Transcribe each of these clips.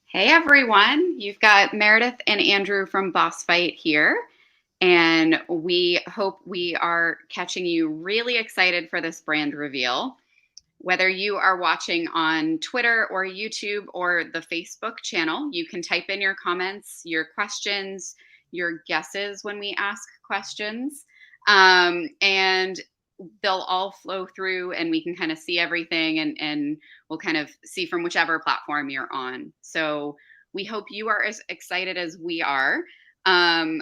Hey everyone, you've got Meredith and Andrew from Boss Fight here, and we hope we are catching you really excited for this brand reveal. Whether you are watching on Twitter or YouTube or the Facebook channel, you can type in your comments, your questions, your guesses when we ask questions. And they'll all flow through and we can kind of see everything and we'll kind of see from whichever platform you're on. So we hope you are as excited as we are. Um,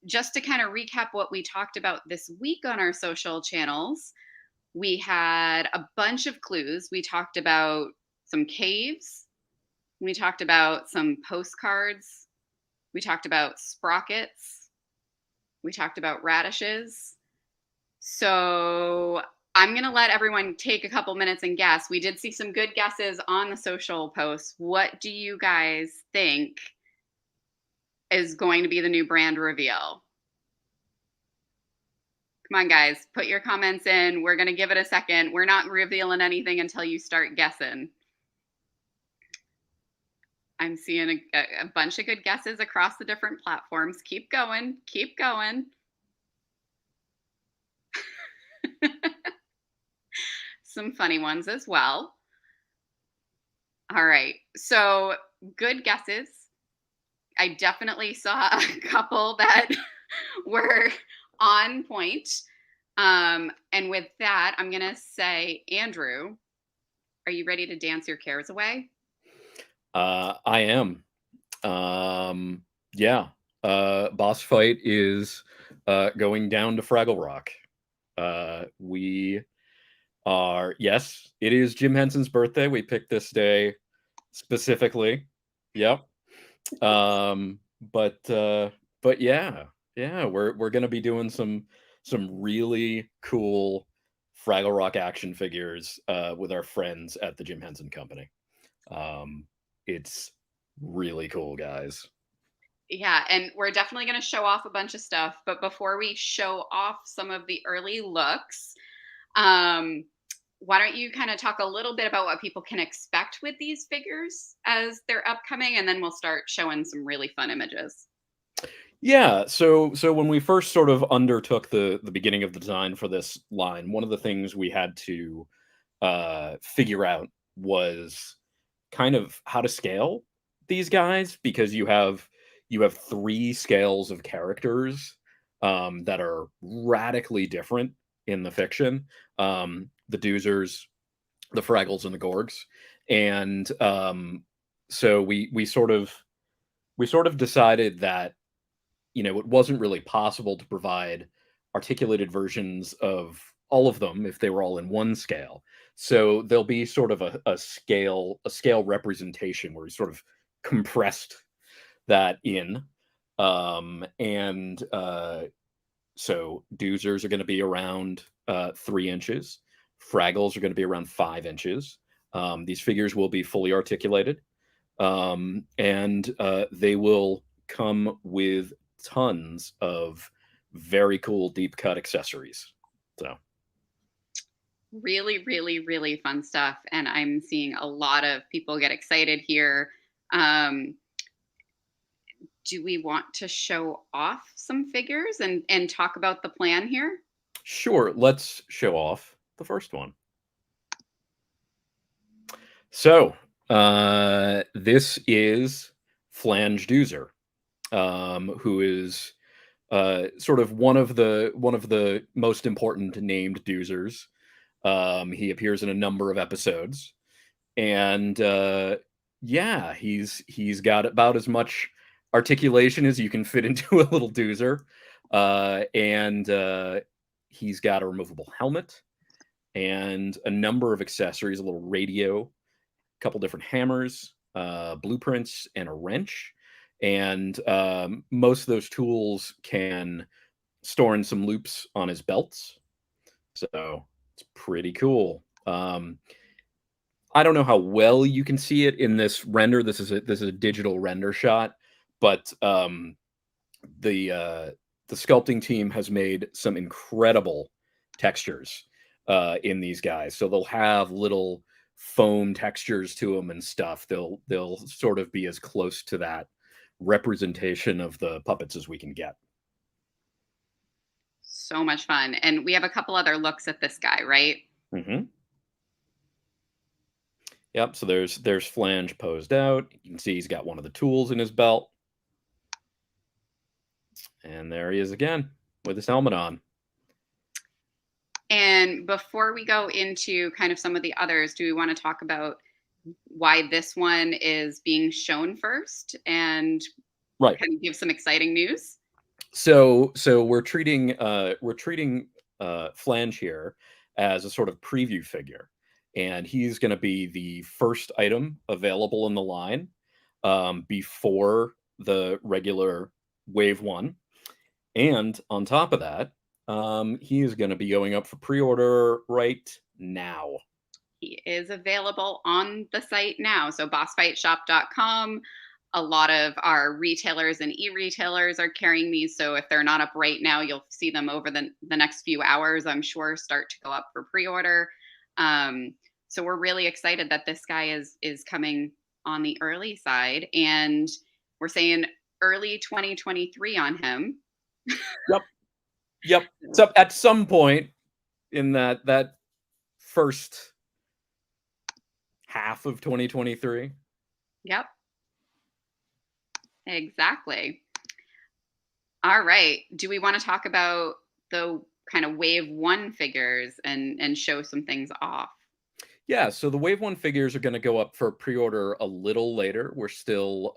just to kind of recap what we talked about this week on our social channels, we had a bunch of clues. We talked about some caves. We talked about some postcards. We talked about sprockets. We talked about radishes. So I'm going to let everyone take a couple minutes and guess. We did see some good guesses on the social posts. What do you guys think is going to be the new brand reveal? Come on, guys, put your comments in. We're going to give it a second. We're not revealing anything until you start guessing. I'm seeing a bunch of good guesses across the different platforms. Keep going. Keep going. Some funny ones as well. All right. So good guesses. I definitely saw a couple that were on point. And with that, I'm going to say, Andrew, are you ready to dance your cares away? I am. Yeah. Boss Fight is going down to Fraggle Rock. We are, yes, it is Jim Henson's birthday. We picked this day specifically. Yep. But yeah, we're gonna be doing some really cool Fraggle Rock action figures with our friends at the Jim Henson Company. It's really cool, guys. Yeah, and we're definitely going to show off a bunch of stuff. But before we show off some of the early looks, um, why don't you kind of talk a little bit about what people can expect with these figures as they're upcoming, and then we'll start showing some really fun images. Yeah, so when we first sort of undertook the beginning of the design for this line, one of the things we had to figure out was kind of how to scale these guys because you have three scales of characters that are radically different in the fiction. The Doozers, the Fraggles, and the Gorgs, and so we sort of decided that it wasn't really possible to provide articulated versions of all of them if they were all in one scale. So there'll be sort of a scale representation where we sort of compressed that in. And So Doozers are going to be around 3 inches. Fraggles are going to be around 5 inches. These figures will be fully articulated, and they will come with tons of very cool deep cut accessories. So Really, really, really fun stuff. And I'm seeing a lot of people get excited here. Um, do we want to show off some figures and talk about the plan here? sure, let's show off the first one. So this is Flanged User, who is sort of one of the most important named Doozers. He appears in a number of episodes, and yeah, he's got about as much articulation as you can fit into a little Doozer, and he's got a removable helmet and a number of accessories, a little radio, a couple different hammers, blueprints, and a wrench. And most of those tools can store in some loops on his belts. So it's pretty cool. I don't know how well you can see it in this render. This is a digital render shot, but the sculpting team has made some incredible textures in these guys. So they'll have little foam textures to them and stuff. They'll sort of be as close to that representation of the puppets as we can get. So much fun. And we have a couple other looks at this guy, right? Hmm. Yep. So there's Flange posed out. You can see he's got one of the tools in his belt, and there he is again with his helmet on. And before we go into kind of some of the others, do we want to talk about why this one is being shown first and Right. kind of give some exciting news? So we're treating Flange here as a sort of preview figure, and he's going to be the first item available in the line before the regular wave one. And on top of that, he is going to be going up for pre-order right now. He is available on the site now. So bossfightshop.com. A lot of our retailers and e-retailers are carrying these. So if they're not up right now, you'll see them over the next few hours, I'm sure, start to go up for pre-order. So we're really excited that this guy is coming on the early side. And we're saying early 2023 on him. Yep. Yep. So at some point in that first half of 2023. Yep. Exactly. All right. Do we want to talk about the kind of wave one figures and show some things off? Yeah, so the wave one figures are going to go up for pre-order a little later. We're still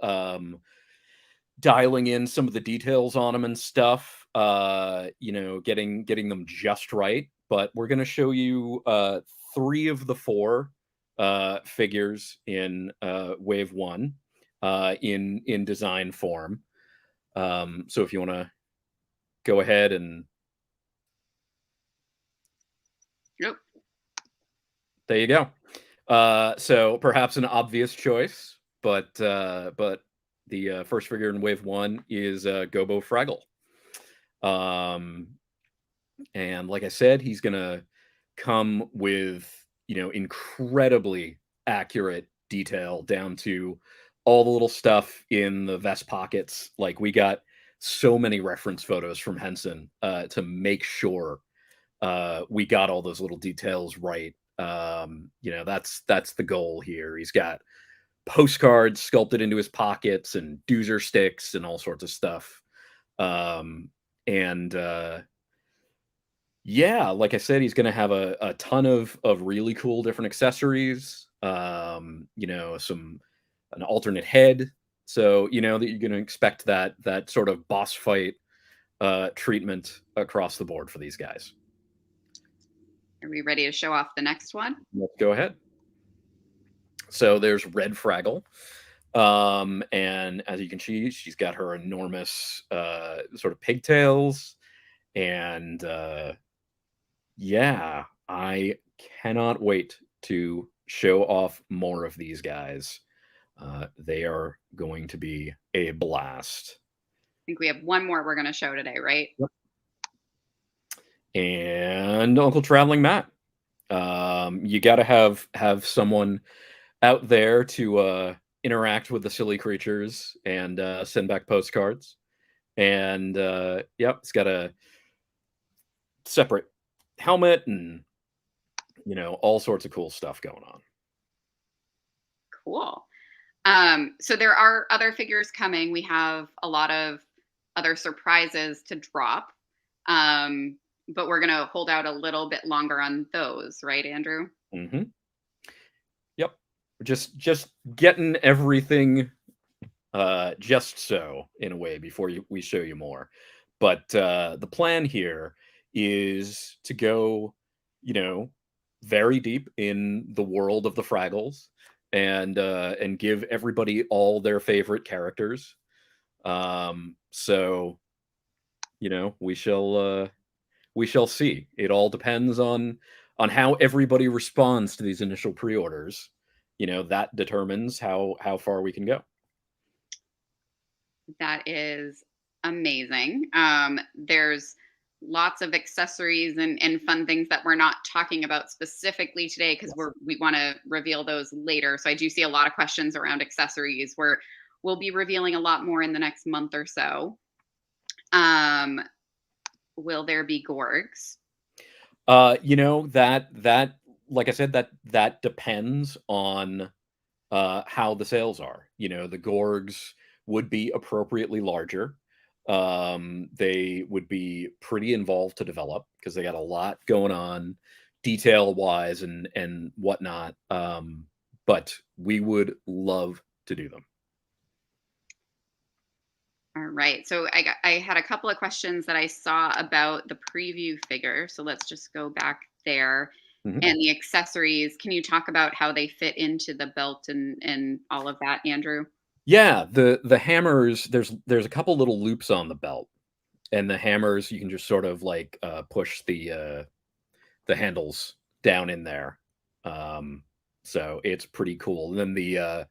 dialing in some of the details on them and stuff. Getting them just right. But we're going to show you 3 of the 4 figures in wave one in design form. So if you want to go ahead and Nope. there you go. So perhaps an obvious choice, but the first figure in wave one is Gobo Fraggle. And like I said, he's gonna come with incredibly accurate detail down to all the little stuff in the vest pockets. Like we got so many reference photos from Henson to make sure we got all those little details right. That's the goal here. He's got postcards sculpted into his pockets and doozer sticks and all sorts of stuff. And Yeah, like I said, he's going to have a ton of really cool different accessories. An alternate head. So that you're going to expect that sort of boss fight treatment across the board for these guys. Are we ready to show off the next one? Let's go ahead. So there's Red Fraggle. And as you can see, she's got her enormous sort of pigtails. And yeah, I cannot wait to show off more of these guys. They are going to be a blast. I think we have one more we're going to show today, right? Yep. And Uncle Traveling Matt. You got to have someone out there to interact with the silly creatures and send back postcards. And yep, it's got a separate helmet and all sorts of cool stuff going on. Cool. So there are other figures coming. We have a lot of other surprises to drop. But we're going to hold out a little bit longer on those, right, Andrew? Mm-hmm. Yep. Just getting everything just so in a way before we show you more. But the plan here is to go, very deep in the world of the Fraggles and give everybody all their favorite characters. So, we shall see. It all depends on how everybody responds to these initial pre-orders. That determines how far we can go. That is amazing. There's lots of accessories and fun things that we're not talking about specifically today because we want to reveal those later. So I do see a lot of questions around accessories where we'll be revealing a lot more in the next month or so. Will there be Gorgs? That like I said, that depends on how the sales are. The Gorgs would be appropriately larger. They would be pretty involved to develop because they got a lot going on, detail wise and whatnot. But we would love to do them. All right. So I had a couple of questions that I saw about the preview figure. So let's just go back there. Mhm. And the accessories. Can you talk about how they fit into the belt and all of that, Andrew? Yeah, the hammers. There's a couple little loops on the belt, and the hammers you can just sort of like push the handles down in there. So it's pretty cool. And then the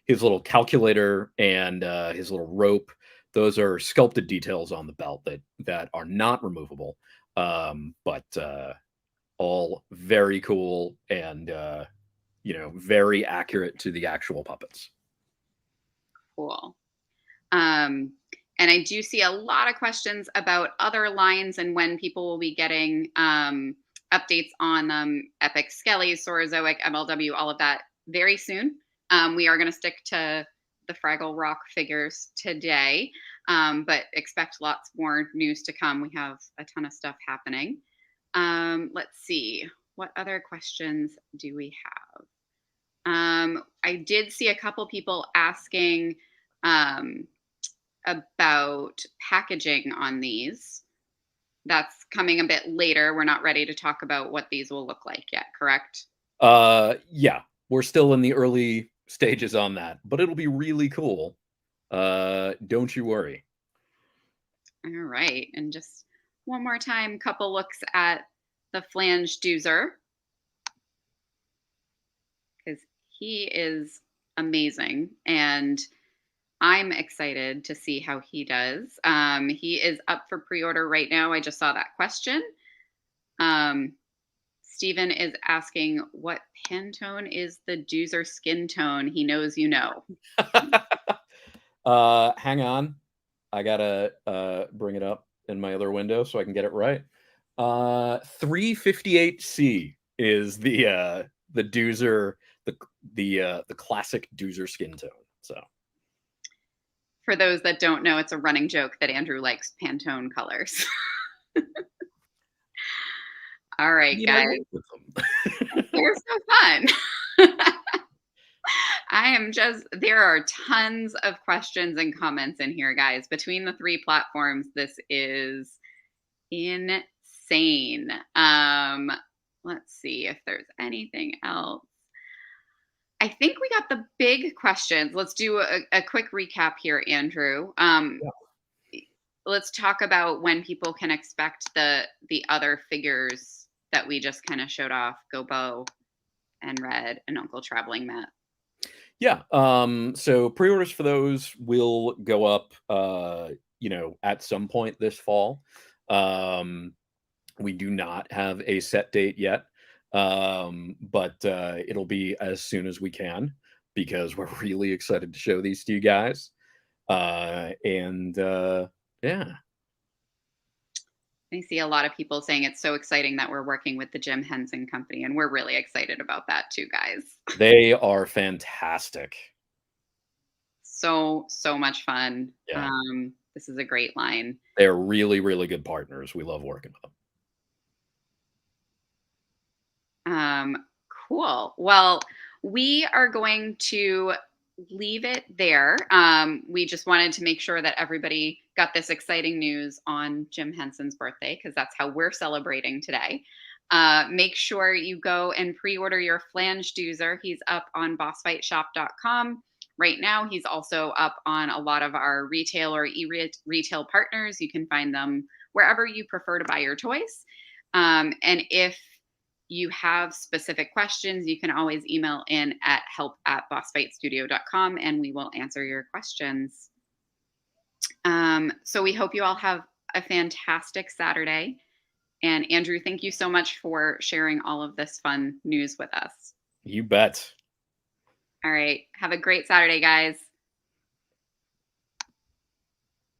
his little calculator and his little rope, those are sculpted details on the belt that are not removable. But all very cool and very accurate to the actual puppets. Cool. And I do see a lot of questions about other lines and when people will be getting updates on Epic Skelly, Saurozoic, MLW, all of that very soon. We are going to stick to the Fraggle Rock figures today, but expect lots more news to come. We have a ton of stuff happening. Let's see. What other questions do we have? I did see a couple people asking about packaging on these. That's coming a bit later. We're not ready to talk about what these will look like yet, correct? Yeah, we're still in the early stages on that, but it'll be really cool. Don't you worry. All right. And just one more time, couple looks at the Flanged User because he is amazing. And I'm excited to see how he does. He is up for pre-order right now. I just saw that question. Stephen is asking, what Pantone is the Doozer skin tone? He knows you know. Hang on. I gotta bring it up in my other window so I can get it right. 358C is the Doozer, the classic Doozer skin tone. So For those that don't know, it's a running joke that Andrew likes Pantone colors. All right, I guys. work with them. They're so fun. There are tons of questions and comments in here, guys. Between the three platforms, this is insane. Let's see if there's anything else. I think we got the big questions. Let's do a quick recap here, Andrew. Let's talk about when people can expect the other figures that we just kind of showed off, Gobo and Red and Uncle Traveling Matt. Yeah. So pre-orders for those will go up at some point this fall. We do not have a set date yet. But it'll be as soon as we can because we're really excited to show these to you guys. Yeah. I see a lot of people saying it's so exciting that we're working with the Jim Henson Company, and we're really excited about that too, guys. They are fantastic. So much fun. Yeah. This is a great line. They're really, really good partners. We love working with them. Cool. Well, we are going to leave it there. We just wanted to make sure that everybody got this exciting news on Jim Henson's birthday because that's how we're celebrating today. Make sure you go and pre-order your Flanged User. He's up on bossfightshop.com. Right now, he's also up on a lot of our retail or e-retail partners. You can find them wherever you prefer to buy your toys. And if you have specific questions, you can always email in at help@bossfightstudio.com and we will answer your questions. So we hope you all have a fantastic Saturday. And Andrew, thank you so much for sharing all of this fun news with us. You bet. All right. Have a great Saturday, guys.